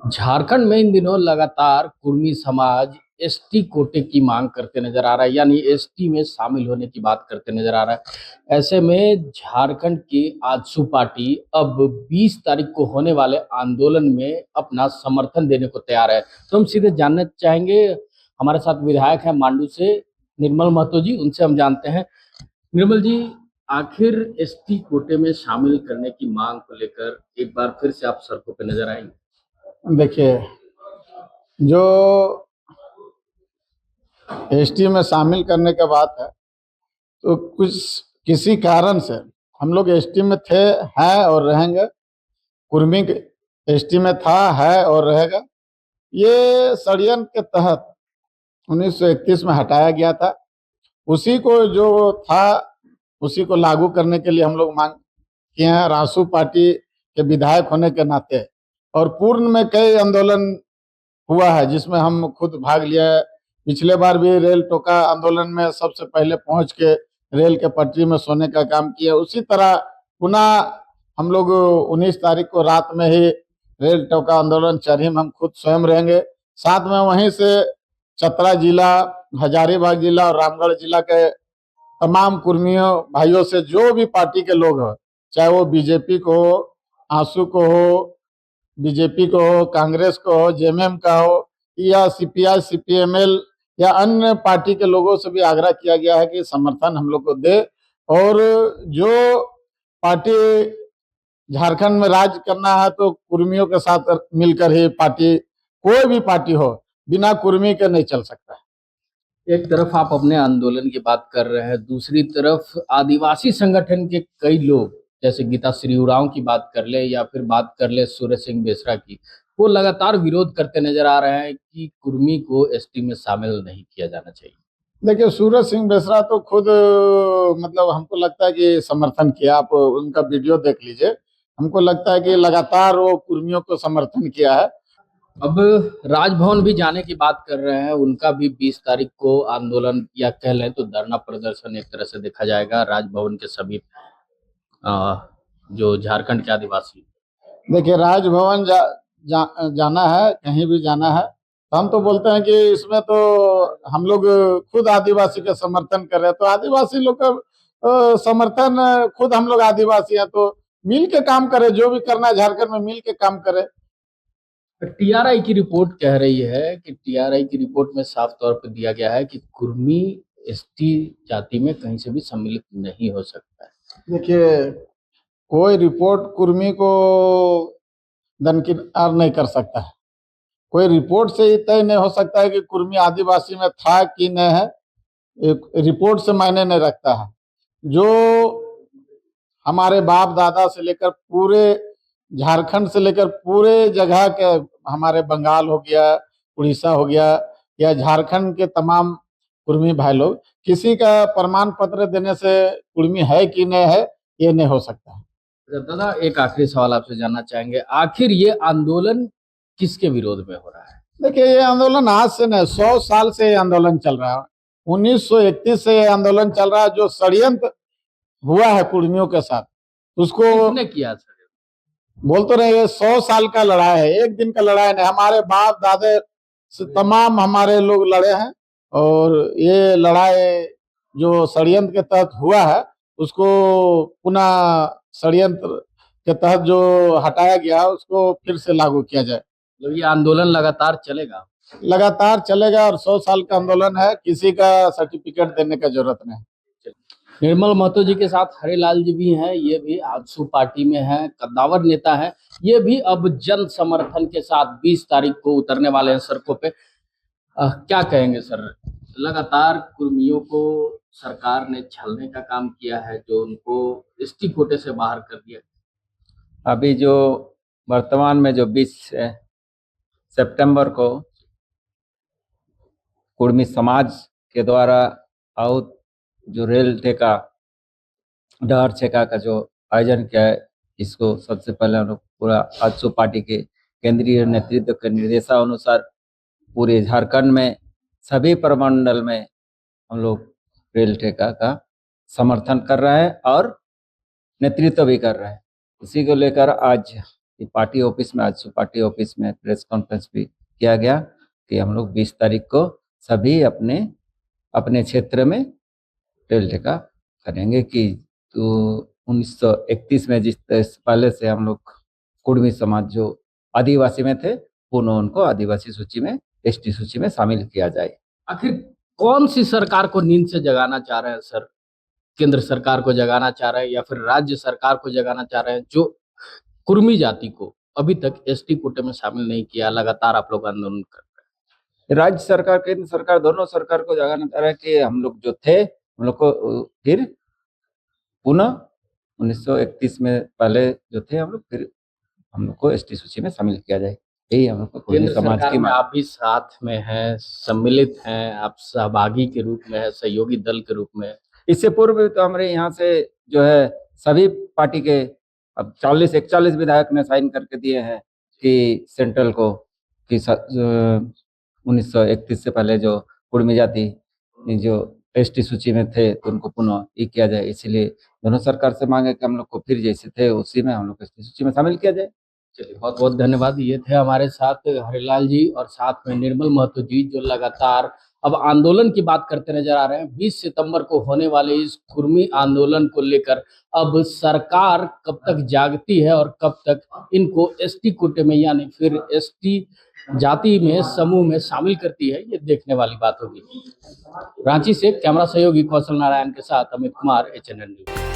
झारखंड में इन दिनों लगातार कुर्मी समाज एसटी कोटे की मांग करते नजर आ रहा है, यानी एसटी में शामिल होने की बात करते नजर आ रहा है। ऐसे में झारखंड की आजसू पार्टी अब 20 तारीख को होने वाले आंदोलन में अपना समर्थन देने को तैयार है। तो हम सीधे जानना चाहेंगे, हमारे साथ विधायक हैं मांडू से निर्मल महतो जी, उनसे हम जानते हैं। निर्मल जी, आखिर एसटी कोटे में शामिल करने की मांग को लेकर एक बार फिर से आप सड़कों पर नजर आएंगे? देखिए, जो एसटी में शामिल करने का बात है, तो कुछ किसी कारण से हम लोग एसटी में थे, हैं और रहेंगे। कुर्मी एसटी में था, है और रहेगा। ये षड्यंत्र के तहत 1931 में हटाया गया था। उसी को जो था उसी को लागू करने के लिए हम लोग मांग किए हैं, रासू पार्टी के विधायक होने के नाते। और पूर्ण में कई आंदोलन हुआ है जिसमें हम खुद भाग लिया है। पिछले बार भी रेल टोका आंदोलन में सबसे पहले पहुंच के रेल के पटरी में सोने का काम किया। उसी तरह पुनः हम लोग 19 तारीख को रात में ही रेल टोका आंदोलन चरही में हम खुद स्वयं रहेंगे। साथ में वहीं से चतरा जिला, हजारीबाग जिला और रामगढ़ जिला के तमाम कुर्मियों भाइयों से, जो भी पार्टी के लोग हैं, चाहे वो बीजेपी को हो, आंसू को हो, बीजेपी को हो, कांग्रेस को हो, जेएमएम का हो, या सीपीआई सीपीएमएल या अन्य पार्टी के लोगों से भी आग्रह किया गया है कि समर्थन हम लोग को दे। और जो पार्टी झारखंड में राज करना है तो कुर्मियों के साथ मिलकर ही पार्टी, कोई भी पार्टी हो, बिना कुर्मी के नहीं चल सकता है। एक तरफ आप अपने आंदोलन की बात कर रहे हैं, दूसरी तरफ आदिवासी संगठन के कई लोग, जैसे गीता श्री उरांव की बात कर ले या फिर बात कर ले सूरज सिंह बेसरा की, वो लगातार विरोध करते नजर आ रहे हैं कि कुर्मी को एसटी में शामिल नहीं किया जाना चाहिए। देखिए, सूरज सिंह बेसरा तो खुद मतलब हमको लगता है कि समर्थन किया। आप उनका वीडियो देख लीजिए, हमको लगता है कि लगातार वो कुर्मियों को समर्थन किया है। अब राजभवन भी जाने की बात कर रहे हैं, उनका भी 20 तारीख को आंदोलन या कह लें तो धरना प्रदर्शन एक तरह से देखा जाएगा राजभवन के सभी जो झारखंड के आदिवासी। देखिए, राजभवन जाना है, कहीं भी जाना है, तो हम तो बोलते हैं कि इसमें तो हम लोग खुद आदिवासी का समर्थन कर रहे हैं। तो आदिवासी लोग का समर्थन, खुद हम लोग आदिवासी हैं तो मिल के काम करें। जो भी करना है झारखंड में मिल के काम करें। टीआरआई की रिपोर्ट कह रही है कि टीआरआई की रिपोर्ट में साफ तौर पर दिया गया है कि कुर्मी एसटी जाति में कहीं से भी सम्मिलित नहीं हो सकता है। देखिए, कोई रिपोर्ट कुर्मी को दरकिनार नहीं कर सकता है। कोई रिपोर्ट से ये तय नहीं हो सकता है कि कुर्मी आदिवासी में था कि नहीं है। एक रिपोर्ट से मायने नहीं रखता है। जो हमारे बाप दादा से लेकर पूरे झारखंड से लेकर पूरे जगह के, हमारे बंगाल हो गया, उड़ीसा हो गया, या झारखंड के तमाम कुर्मी भाई लोग, किसी का प्रमाण पत्र देने से कुर्मी है कि नहीं है ये नहीं हो सकता है। दादा, एक आखिरी सवाल आपसे जानना चाहेंगे, आखिर ये आंदोलन किसके विरोध में हो रहा है? देखिए, ये आंदोलन आज से नहीं, 100 साल से ये आंदोलन चल रहा है। 1931 से ये आंदोलन चल रहा है। जो षड्यंत्र हुआ है कुर्मियों के साथ, उसको किसने किया सर? बोल तो रहे, 100 साल का लड़ाई है, एक दिन का लड़ाई नहीं। हमारे बाप दादे से तमाम हमारे लोग लड़े हैं। और ये लड़ाई जो षड्यंत्र के तहत हुआ है, उसको पुनः षड्यंत्र के तहत जो हटाया गया उसको फिर से लागू किया जाए। मतलब ये आंदोलन लगातार चलेगा? लगातार चलेगा और 100 साल का आंदोलन है। किसी का सर्टिफिकेट देने का जरूरत नहीं। निर्मल महतो जी के साथ हरिलाल जी भी हैं, ये भी आजसू पार्टी में हैं, कद्दावर नेता हैं। ये भी अब जन समर्थन के साथ 20 तारीख को उतरने वाले हैं सड़कों पे। क्या कहेंगे सर? लगातार कुर्मियों को सरकार ने छलने का काम किया है, जो उनको एसटी कोटे से बाहर कर दिया। अभी जो वर्तमान में जो 20 सितंबर को कुर्मी समाज के द्वारा आउट जो रेल ठेका, डहर ठेका का जो आयोजन किया है, इसको सबसे पहले हम लोग पूरा आजसू पार्टी के केंद्रीय नेतृत्व के निर्देशानुसार पूरे झारखंड में सभी प्रमंडल में हम लोग रेल ठेका का समर्थन कर रहे हैं और नेतृत्व भी कर रहे हैं। इसी को लेकर आज पार्टी ऑफिस में, आज पार्टी ऑफिस में प्रेस कॉन्फ्रेंस भी किया गया कि हम लोग 20 तारीख को सभी अपने अपने क्षेत्र में रेल टेका करेंगे कि तो 1931 में जिस तरह से पहले से हम लोग कुर्मी समाज जो आदिवासी में थे, पुनः उनको आदिवासी सूची में, एसटी सूची में शामिल किया जाए। आखिर कौन सी सरकार को नींद से जगाना चाह रहे हैं सर? केंद्र सरकार को जगाना चाह रहे हैं या फिर राज्य सरकार को जगाना चाह रहे हैं, जो कुर्मी जाति को अभी तक एसटी कोटे में शामिल नहीं किया, लगातार आप लोग आंदोलन कर राज्य सरकार, केंद्र सरकार, दोनों सरकार को जगाना चाह रहा है कि हम लोग जो थे, हम लोग को फिर पुनः 1931 में पहले जो थे हम लोग, फिर हम लोग को एसटी सूची में शामिल किया जाए। यही हम लोग को कुर्मी केंद्र समाज सरकार की में मांग। आप भी साथ में हैं, सम्मिलित हैं, आप सहभागी के रूप में है, सहयोगी दल के रूप में। इससे पूर्व भी तो हमारे यहाँ से जो है सभी पार्टी के अब 40-41 विधायक ने साइन करके दिए हैं कि सेंट्रल को कि 1931 से पहले जो कुर्मी जाति जो एसटी सूची में थे तो उनको पुनः ये किया जाए। इसीलिए दोनों सरकार से मांगे कि हम लोग को फिर जैसे थे उसी में हम लोग एसटी सूची में शामिल किया जाए। चलिए, बहुत बहुत धन्यवाद। ये थे हमारे साथ हरिलाल जी और साथ में निर्मल महतो जी, जो लगातार अब आंदोलन की बात करते नजर आ रहे हैं। 20 सितंबर को होने वाले इस कुर्मी आंदोलन को लेकर अब सरकार कब तक जागती है और कब तक इनको एसटी कोटे में यानी फिर एसटी जाति में, समूह में शामिल करती है, ये देखने वाली बात होगी। रांची से कैमरा सहयोगी कौशल नारायण के साथ अमित कुमार, HNN न्यूज।